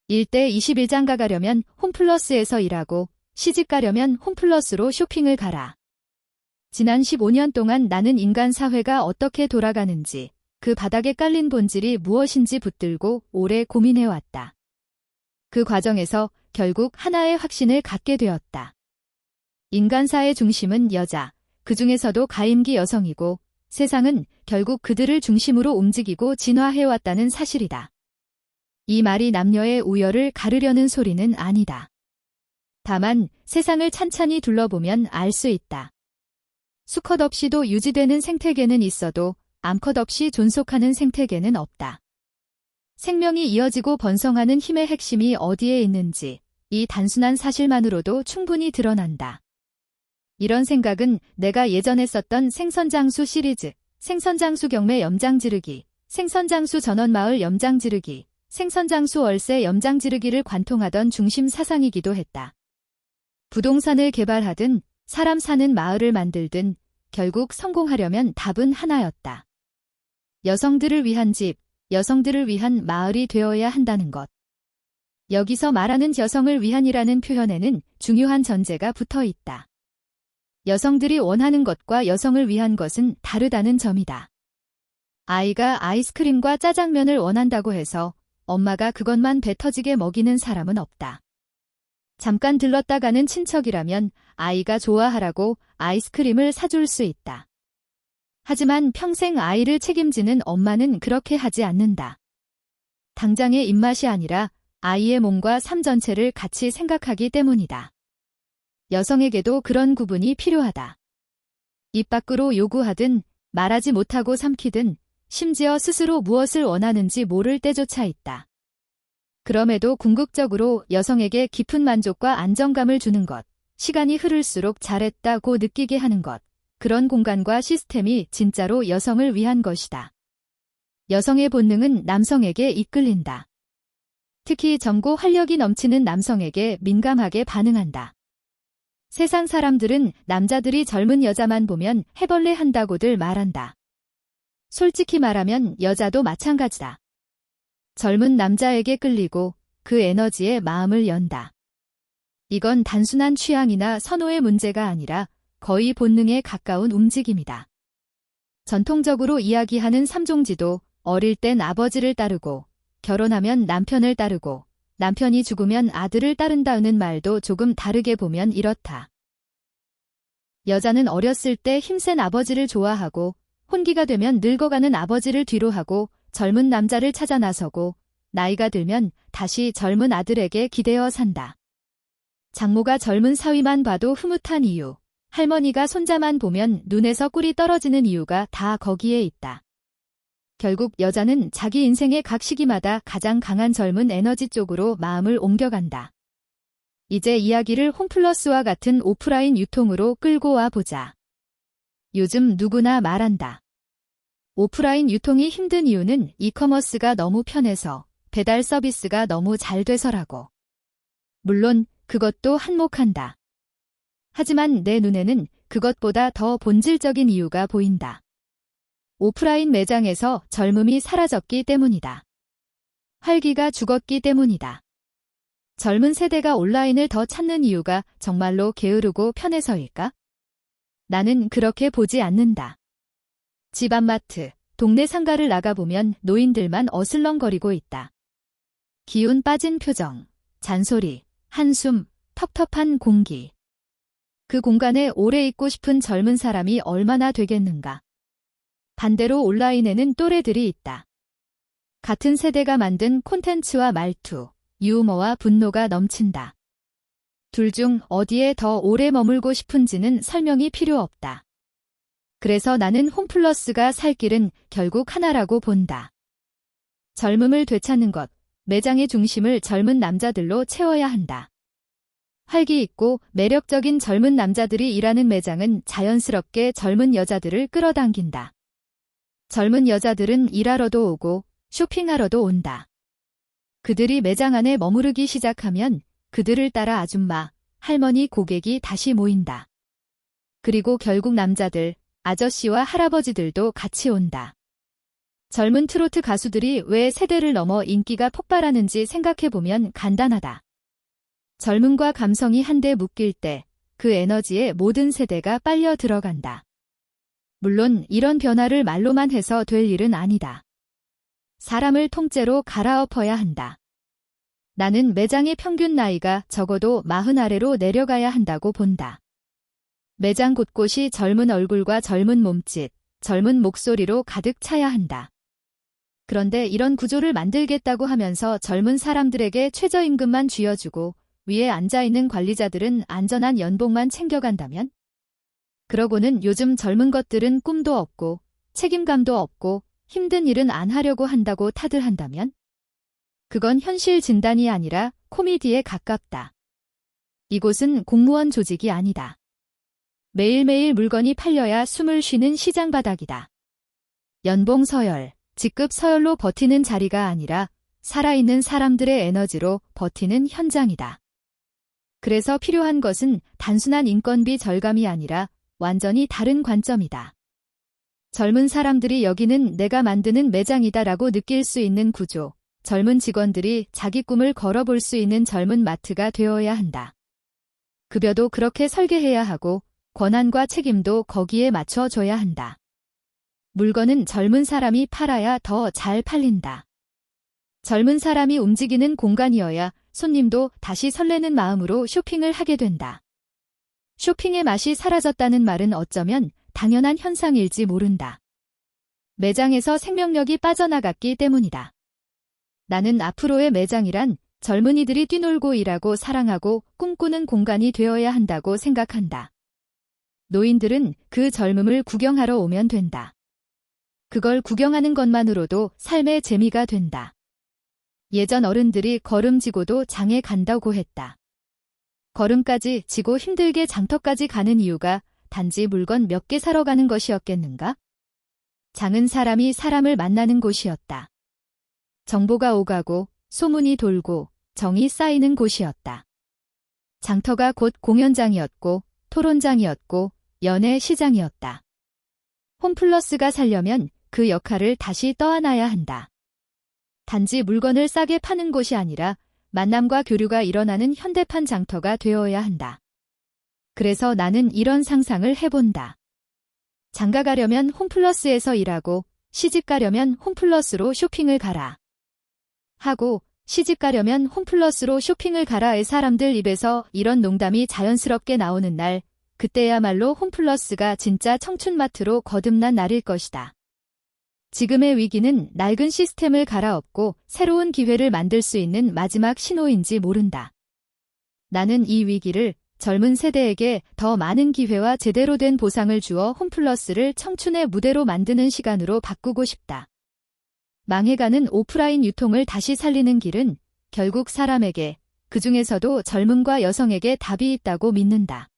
일대 21장가 가려면 홈플러스에서 일하고 시집 가려면 홈플러스로 쇼핑을 가라. 지난 15년 동안 나는 인간 사회가 어떻게 돌아가는지, 그 바닥에 깔린 본질이 무엇인지 붙들고 오래 고민해왔다. 그 과정에서 결국 하나의 확신을 갖게 되었다. 인간사의 중심은 여자, 그 중에서도 가임기 여성이고 세상은 결국 그들을 중심으로 움직이고 진화해왔다는 사실이다. 이 말이 남녀의 우열을 가르려는 소리는 아니다. 다만 세상을 찬찬히 둘러보면 알 수 있다. 수컷 없이도 유지되는 생태계는 있어도 암컷 없이 존속하는 생태계는 없다. 생명이 이어지고 번성하는 힘의 핵심이 어디에 있는지 이 단순한 사실만으로도 충분히 드러난다. 이런 생각은 내가 예전에 썼던 생선장수 시리즈, 생선장수 경매 염장지르기, 생선장수 전원마을 염장지르기, 생선장수 월세 염장지르기를 관통하던 중심 사상이기도 했다. 부동산을 개발하든 사람 사는 마을을 만들든 결국 성공하려면 답은 하나였다. 여성들을 위한 집, 여성들을 위한 마을이 되어야 한다는 것. 여기서 말하는 여성을 위한이라는 표현에는 중요한 전제가 붙어 있다. 여성들이 원하는 것과 여성을 위한 것은 다르다는 점이다. 아이가 아이스크림과 짜장면을 원한다고 해서 엄마가 그것만 배 터지게 먹이는 사람은 없다. 잠깐 들렀다 가는 친척이라면 아이가 좋아하라고 아이스크림을 사줄 수 있다. 하지만 평생 아이를 책임지는 엄마는 그렇게 하지 않는다. 당장의 입맛이 아니라 아이의 몸과 삶 전체를 같이 생각하기 때문이다. 여성에게도 그런 구분이 필요하다. 입 밖으로 요구하든 말하지 못하고 삼키든 심지어 스스로 무엇을 원하는지 모를 때조차 있다. 그럼에도 궁극적으로 여성에게 깊은 만족과 안정감을 주는 것, 시간이 흐를수록 잘했다고 느끼게 하는 것, 그런 공간과 시스템이 진짜로 여성을 위한 것이다. 여성의 본능은 남성에게 이끌린다. 특히 젊고 활력이 넘치는 남성에게 민감하게 반응한다. 세상 사람들은 남자들이 젊은 여자만 보면 해벌레 한다고들 말한다. 솔직히 말하면 여자도 마찬가지다. 젊은 남자에게 끌리고 그 에너지에 마음을 연다. 이건 단순한 취향이나 선호의 문제가 아니라 거의 본능에 가까운 움직임이다. 전통적으로 이야기하는 삼종지도 어릴 땐 아버지를 따르고 결혼하면 남편을 따르고 남편이 죽으면 아들을 따른다는 말도 조금 다르게 보면 이렇다. 여자는 어렸을 때 힘센 아버지를 좋아하고 혼기가 되면 늙어가는 아버지를 뒤로하고 젊은 남자를 찾아 나서고 나이가 들면 다시 젊은 아들에게 기대어 산다. 장모가 젊은 사위만 봐도 흐뭇한 이유, 할머니가 손자만 보면 눈에서 꿀이 떨어지는 이유가 다 거기에 있다. 결국 여자는 자기 인생의 각 시기마다 가장 강한 젊은 에너지 쪽으로 마음을 옮겨간다. 이제 이야기를 홈플러스와 같은 오프라인 유통으로 끌고 와 보자. 요즘 누구나 말한다. 오프라인 유통이 힘든 이유는 이커머스가 너무 편해서, 배달 서비스가 너무 잘 돼서라고. 물론 그것도 한몫한다. 하지만 내 눈에는 그것보다 더 본질적인 이유가 보인다. 오프라인 매장에서 젊음이 사라졌기 때문이다. 활기가 죽었기 때문이다. 젊은 세대가 온라인을 더 찾는 이유가 정말로 게으르고 편해서일까? 나는 그렇게 보지 않는다. 집 앞마트, 동네 상가를 나가보면 노인들만 어슬렁거리고 있다. 기운 빠진 표정, 잔소리, 한숨, 텁텁한 공기. 그 공간에 오래 있고 싶은 젊은 사람이 얼마나 되겠는가. 반대로 온라인에는 또래들이 있다. 같은 세대가 만든 콘텐츠와 말투, 유머와 분노가 넘친다. 둘 중 어디에 더 오래 머물고 싶은지는 설명이 필요 없다. 그래서 나는 홈플러스가 살 길은 결국 하나라고 본다. 젊음을 되찾는 것, 매장의 중심을 젊은 남자들로 채워야 한다. 활기 있고 매력적인 젊은 남자들이 일하는 매장은 자연스럽게 젊은 여자들을 끌어당긴다. 젊은 여자들은 일하러도 오고 쇼핑하러도 온다. 그들이 매장 안에 머무르기 시작하면 그들을 따라 아줌마, 할머니 고객이 다시 모인다. 그리고 결국 남자들, 아저씨와 할아버지들도 같이 온다. 젊은 트로트 가수들이 왜 세대를 넘어 인기가 폭발하는지 생각해보면 간단하다. 젊음과 감성이 한데 묶일 때 그 에너지에 모든 세대가 빨려 들어간다. 물론 이런 변화를 말로만 해서 될 일은 아니다. 사람을 통째로 갈아엎어야 한다. 나는 매장의 평균 나이가 적어도 40 아래로 내려가야 한다고 본다. 매장 곳곳이 젊은 얼굴과 젊은 몸짓, 젊은 목소리로 가득 차야 한다. 그런데 이런 구조를 만들겠다고 하면서 젊은 사람들에게 최저임금만 쥐어주고 위에 앉아있는 관리자들은 안전한 연봉만 챙겨간다면? 그러고는 요즘 젊은 것들은 꿈도 없고 책임감도 없고 힘든 일은 안 하려고 한다고 타들한다면? 그건 현실 진단이 아니라 코미디에 가깝다. 이곳은 공무원 조직이 아니다. 매일매일 물건이 팔려야 숨을 쉬는 시장 바닥이다. 연봉 서열, 직급 서열로 버티는 자리가 아니라 살아있는 사람들의 에너지로 버티는 현장이다. 그래서 필요한 것은 단순한 인건비 절감이 아니라 완전히 다른 관점이다. 젊은 사람들이 여기는 내가 만드는 매장이다라고 느낄 수 있는 구조, 젊은 직원들이 자기 꿈을 걸어볼 수 있는 젊은 마트가 되어야 한다. 급여도 그렇게 설계해야 하고 권한과 책임도 거기에 맞춰줘야 한다. 물건은 젊은 사람이 팔아야 더 잘 팔린다. 젊은 사람이 움직이는 공간이어야 손님도 다시 설레는 마음으로 쇼핑을 하게 된다. 쇼핑의 맛이 사라졌다는 말은 어쩌면 당연한 현상일지 모른다. 매장에서 생명력이 빠져나갔기 때문이다. 나는 앞으로의 매장이란 젊은이들이 뛰놀고 일하고 사랑하고 꿈꾸는 공간이 되어야 한다고 생각한다. 노인들은 그 젊음을 구경하러 오면 된다. 그걸 구경하는 것만으로도 삶의 재미가 된다. 예전 어른들이 걸음 지고도 장에 간다고 했다. 걸음까지 지고 힘들게 장터까지 가는 이유가 단지 물건 몇 개 사러 가는 것이었겠는가? 장은 사람이 사람을 만나는 곳이었다. 정보가 오가고 소문이 돌고 정이 쌓이는 곳이었다. 장터가 곧 공연장이었고 토론장이었고 연애 시장이었다. 홈플러스가 살려면 그 역할을 다시 떠안아야 한다. 단지 물건을 싸게 파는 곳이 아니라 만남과 교류가 일어나는 현대판 장터가 되어야 한다. 그래서 나는 이런 상상을 해본다. 장가 가려면 홈플러스에서 일하고 시집 가려면 홈플러스로 쇼핑을 가라. 하고 시집 가려면 홈플러스로 쇼핑을 가라의 사람들 입에서 이런 농담이 자연스럽게 나오는 날, 그때야말로 홈플러스가 진짜 청춘마트로 거듭난 날일 것이다. 지금의 위기는 낡은 시스템을 갈아엎고 새로운 기회를 만들 수 있는 마지막 신호인지 모른다. 나는 이 위기를 젊은 세대에게 더 많은 기회와 제대로 된 보상을 주어 홈플러스를 청춘의 무대로 만드는 시간으로 바꾸고 싶다. 망해가는 오프라인 유통을 다시 살리는 길은 결국 사람에게, 그중에서도 젊음과 여성에게 답이 있다고 믿는다.